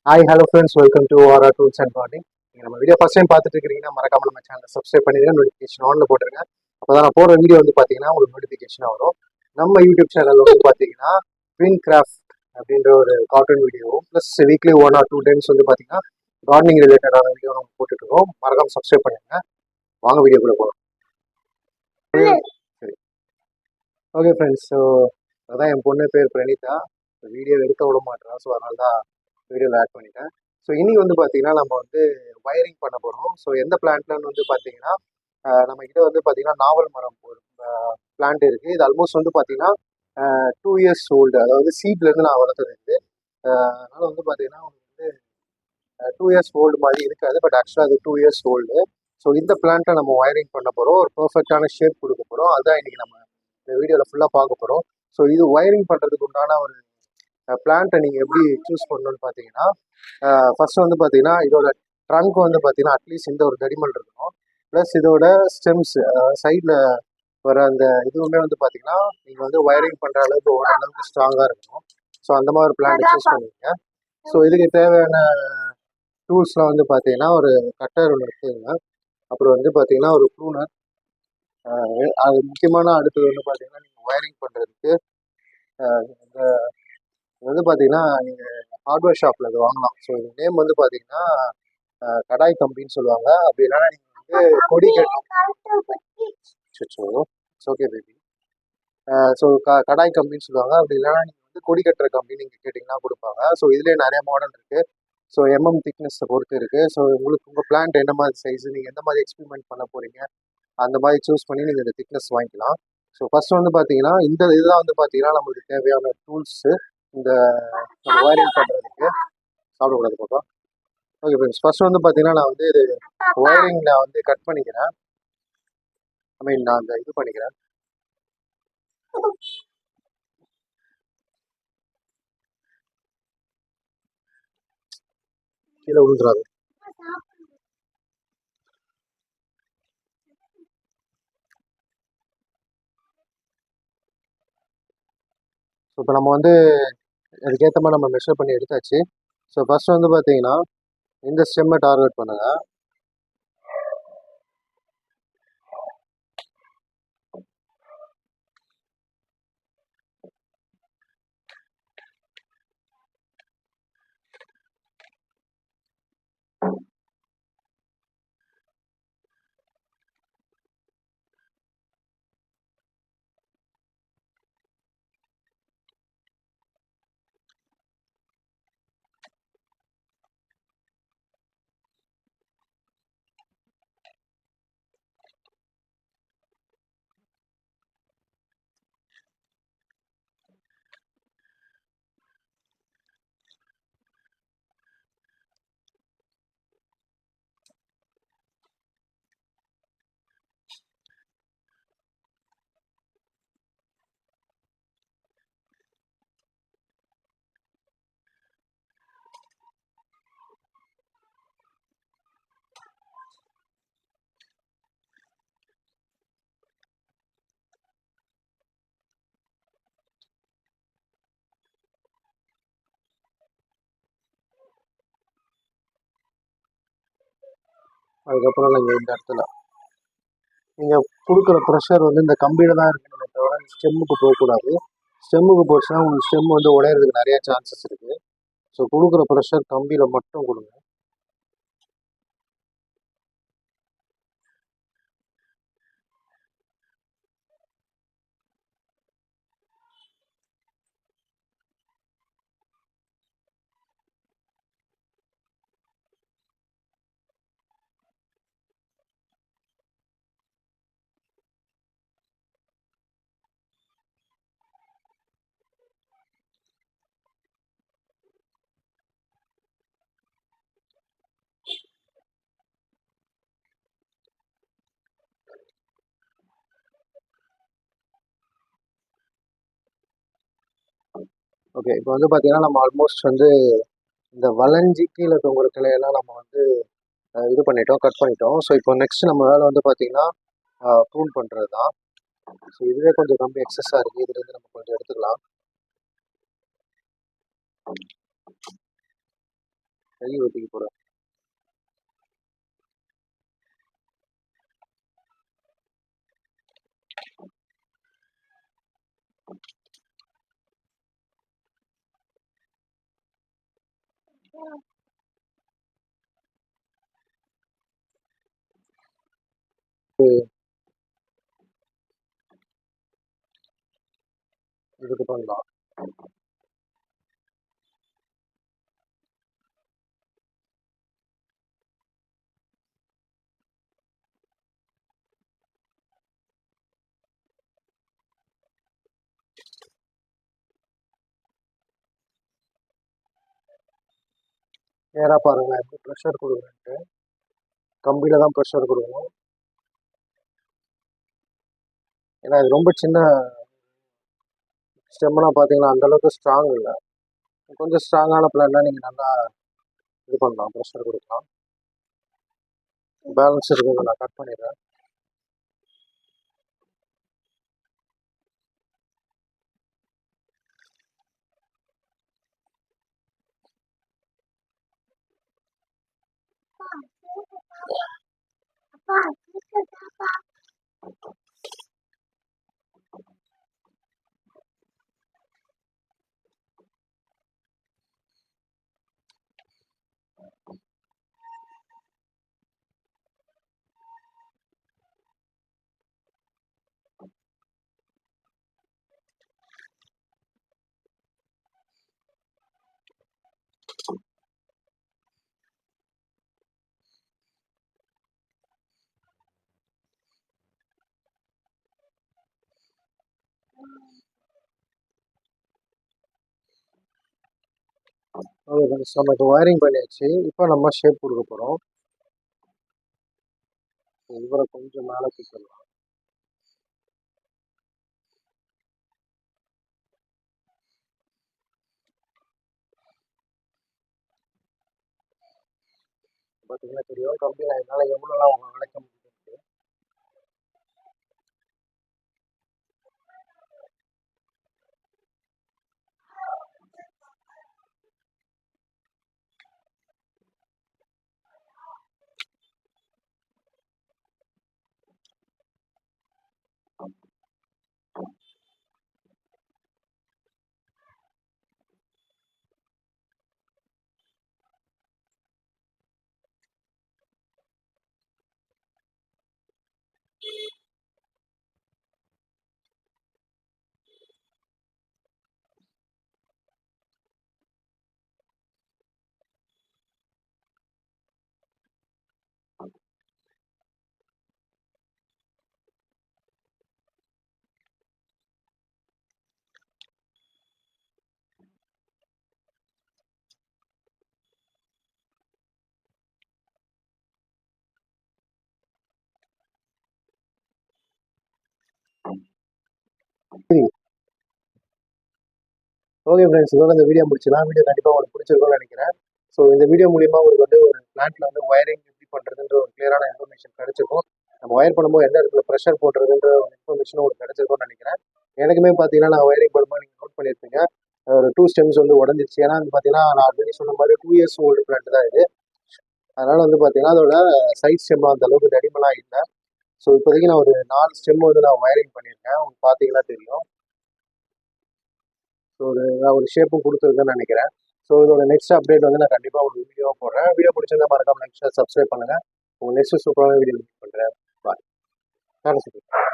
Hi hello friends, welcome to RR tools and carding. நீங்கள் நம்ம video first time பார்த்துட்டு இருக்கிறீங்கன்னா மறக்காம நம்ம சேனலை சப்ஸ்கிரைப் பண்ணிடுங்க, நோட்டிஃபிகேஷன் ஆன்ல போட்டுருங்க. அப்போ தான் நான் போடுற வீடியோ வந்து பார்த்தீங்கன்னா உங்களுக்கு நோட்டிஃபிகேஷனாக வரும். நம்ம யூடியூப் சேனல் வந்து பார்த்தீங்கன்னா ட்வின் கிராஃப்ட் அப்படின்ற ஒரு cartoon video plus weekly 1 or 2 times வந்து பார்த்தீங்கன்னா கார்டனிங் ரிலேட்டடான வீடியோ நம்ம போட்டுட்ருக்கோம். மறக்காம சப்ஸ்கிரைப் பண்ணுங்க. வாங்க வீடியோக்குள்ளே போகலாம். சரி, ஓகே ஃப்ரெண்ட்ஸ். ஸோ அதான் என் பொண்ணு பேர் பிரணீதா. வீடியோ எடுக்க விட மாட்டேறா, ஸோ அதனால தான் வீடியோவில் ஆட் பண்ணிட்டேன். ஸோ இன்னைக்கு வந்து பார்த்தீங்கன்னா நம்ம வந்து வயரிங் பண்ண போகிறோம். ஸோ எந்த பிளான்ட்லன்னு வந்து பார்த்தீங்கன்னா நம்ம கிட்ட வந்து பார்த்தீங்கன்னா நாவல் மரம் ஒரு பிளான்ட் இருக்குது. இது ஆல்மோஸ்ட் வந்து பார்த்தீங்கன்னா 2 years ஓல்டு, அதாவது சீட்லேருந்து நான் வளர்த்தது இது. அதனால் வந்து பார்த்தீங்கன்னா வந்து 2 years ஓல்டு மாதிரி இருக்காது, பட் ஆக்சுவலாக அது 2 years ஓல்டு. ஸோ இந்த பிளான்ட்டை நம்ம வயரிங் பண்ண போகிறோம், ஒரு பர்ஃபெக்டான ஷேப் கொடுக்க போகிறோம். அதுதான் இன்னைக்கு நம்ம இந்த வீடியோவில் ஃபுல்லாக பார்க்க போகிறோம். ஸோ இது வயரிங் பண்ணுறதுக்கு உண்டான ஒரு பிளான்ட்டை நீங்கள் எப்படி சூஸ் பண்ணணும்னு பார்த்தீங்கன்னா, ஃபர்ஸ்ட் வந்து பார்த்தீங்கன்னா இதோட ட்ரங்க் வந்து பார்த்தீங்கன்னா அட்லீஸ்ட் இந்த ஒரு தடிமன் இருக்கணும். ப்ளஸ் இதோட ஸ்டெம்ஸ் சைடில் வர அந்த இதுவுமே வந்து பார்த்தீங்கன்னா நீங்கள் வந்து வயரிங் பண்ணுற அளவுக்கு ஓரளவுக்கு ஸ்ட்ராங்காக இருக்கணும். ஸோ அந்த மாதிரி ஒரு பிளான்ட்டை சூஸ் பண்ணுவீங்க. ஸோ இதுக்கு தேவையான டூல்ஸ்லாம் வந்து பார்த்தீங்கன்னா ஒரு கட்டர் ஒன்று எடுத்துங்க. அப்புறம் வந்து பார்த்தீங்கன்னா ஒரு ப்ரூனர். அது முக்கியமான அடுத்தது வந்து பார்த்தீங்கன்னா நீங்கள் வயரிங் பண்ணுறதுக்கு இந்த வந்து பார்த்தீங்கன்னா நீங்கள் ஹார்ட்வேர் ஷாப்பில் அது வாங்கலாம். ஸோ இது நேம் வந்து பார்த்தீங்கன்னா கடாய் கம்பின்னு சொல்லுவாங்க. அப்படி இல்லைன்னா நீங்கள் வந்து கொடி கட்டோ ஓகே பேபி. ஸோ கடாய் கம்பின்னு சொல்லுவாங்க. அப்படி இல்லைன்னா நீங்கள் வந்து கொடி கட்டுற கம்பி நீங்கள் கேட்டிங்கன்னா கொடுப்பாங்க. ஸோ இதுலேயே நிறைய மாடல் இருக்குது. ஸோ பொறுத்து இருக்குது. ஸோ உங்களுக்கு உங்கள் பிளான்ட் என்ன மாதிரி சைஸ், நீங்கள் எந்த மாதிரி எக்ஸ்பெரிமெண்ட் பண்ண போகிறீங்க, அந்த மாதிரி சூஸ் பண்ணி நீங்கள் இந்த திக்னஸ் வாங்கிக்கலாம். ஸோ ஃபர்ஸ்ட் வந்து பார்த்தீங்கன்னா இந்த இதுதான் வந்து பார்த்தீங்கன்னா நம்மளுக்கு தேவையான டூல்ஸு. இந்த நம்ம வயரிங் பண்ணுறதுக்கு சாப்பிடக்கூடாது பாப்பா. ஓகே ஃப்ரெண்ட்ஸ், ஃபர்ஸ்ட் வந்து பார்த்தீங்கன்னா நான் வந்து இது வயரிங் நான் வந்து கட் பண்ணிக்கிறேன். நான் அந்த இது பண்ணிக்கிறேன். கீழே விழுந்துடாது. ஸோ இப்போ நம்ம வந்து அதுக்கேற்ற மாதிரி நம்ம மெஷர் பண்ணி எடுத்தாச்சு. ஸோ ஃபர்ஸ்ட் வந்து பார்த்தீங்கன்னா இந்த ஸ்டெம்மை டார்கெட் பண்ணுங்க. அதுக்கப்புறம் நீங்கள் இந்த இடத்துல நீங்கள் கொடுக்குற ப்ரெஷர் வந்து இந்த கம்பியில் தான் இருக்கணுமே தவிர ஸ்டெம்முக்கு போகக்கூடாது. ஸ்டெம்முக்கு போச்சுன்னா உங்களுக்கு ஸ்டெம் வந்து உடையிறதுக்கு நிறைய சான்சஸ் இருக்குது. ஸோ கொடுக்குற ப்ரெஷர் கம்பியில் மட்டும் கொடுங்க. ஓகே, இப்போ வந்து பார்த்தீங்கன்னா நம்ம ஆல்மோஸ்ட் வந்து இந்த வளைஞ்சி கீழே தொங்குற கிளையெல்லாம் நம்ம வந்து இது பண்ணிட்டோம், கட் பண்ணிட்டோம். ஸோ இப்போ நெக்ஸ்ட் நம்ம வேலை வந்து பார்த்தீங்கன்னா ப்ரூன் பண்ணுறது தான். ஸோ இதுவே கொஞ்சம் கம்பி எக்ஸஸாக இருக்குது, இதுலேருந்து நம்ம கொஞ்சம் எடுத்துக்கலாம். நெய் ஊற்றிக்க போகிறேன். இதுக்கு பண்ணலாம். நேராக பாருங்க, எப்படி ப்ரெஷர் கொடுக்குறேன்ட்டு. கம்பியில் தான் ப்ரெஷர் கொடுக்கணும். ஏன்னா இது ரொம்ப சின்ன ஸ்டெம்லாம் பார்த்தீங்கன்னா அந்தளவுக்கு ஸ்ட்ராங் இல்லை. கொஞ்சம் ஸ்ட்ராங்கான பிளான்னா நீங்கள் நல்லா இது பண்ணலாம், ப்ரெஷர் கொடுக்கலாம். பேலன்ஸ் இருக்குது, நான் கட் பண்ணிடுறேன். ஓகே ஃப்ரெண்ட்ஸ், நம்ம இப்போ ஒயரிங் பண்ணியாச்சு. இப்போ நம்ம ஷேப் கொடுக்க போகிறோம். இவரை கொஞ்சம் மேலே தூக்கிடலாம். பார்த்தீங்கன்னா தெரியும், கம்பி நான் என்னால் எவ்வளோலாம் வளைக்க முடியும். ஓகே ஃப்ரெண்ட்ஸ், இதோட இந்த வீடியோ முடிச்சுலாம். வீடியோ கண்டிப்பாக உங்களுக்கு பிடிச்சிருக்கும்னு நினைக்கிறேன். ஸோ இந்த வீடியோ மூலியமா உங்களுக்கு வந்து ஒரு பிளான்ட்ல வந்து ஒயரிங் எப்படி பண்ணுறதுன்ற ஒரு கிளியரான இன்ஃபர்மேஷன் கிடைச்சிருக்கும். நம்ம ஒயர் பண்ணும்போது எந்த இடத்துல ப்ரெஷர் போடுறதுன்ற ஒரு இன்ஃபர்மேஷனும் உங்களுக்கு கிடைச்சிருக்கும்னு நினைக்கிறேன். எனக்குமே பார்த்தீங்கன்னா நான் ஒயரிங் பண்ணும்போது நீங்கள் நோட் பண்ணியிருப்பீங்க, ஒரு 2 ஸ்டெம்ஸ் வந்து உடஞ்சிருச்சு. ஏன்னா வந்து பார்த்தீங்கன்னா நான் ஆல்ரெடி சொன்ன மாதிரி 2 இயர்ஸ் ஓல்டு பிளான்ட் தான் இது. அதனால வந்து பார்த்தீங்கன்னா அதோட சைஸ் ஸ்டெம் அந்த அளவுக்கு தடிமனாக இல்லை. ஸோ இப்போதைக்கு நான் ஒரு 4 ஸ்டெம் வந்து நான் ஒயரிங் பண்ணியிருக்கேன். உங்களுக்கு பார்த்தீங்கன்னா தெரியும். ஸோ நான் ஒரு ஷேப்பும் கொடுத்துருக்கேன்னு நினைக்கிறேன். ஸோ இதோட நெக்ஸ்ட் அப்டேட் வந்து நான் கண்டிப்பாக ஒரு வீடியோ போடுறேன். வீடியோ பிடிச்சிருந்தா மறக்காம நெக்ஸ்ட் சப்ஸ்கிரைப் பண்ணுங்கள். உங்கள் நெக்ஸ்ட் சூப்பரான வீடியோ மீட் பண்ணுறேன். பாய். தேங்க்ஸ்.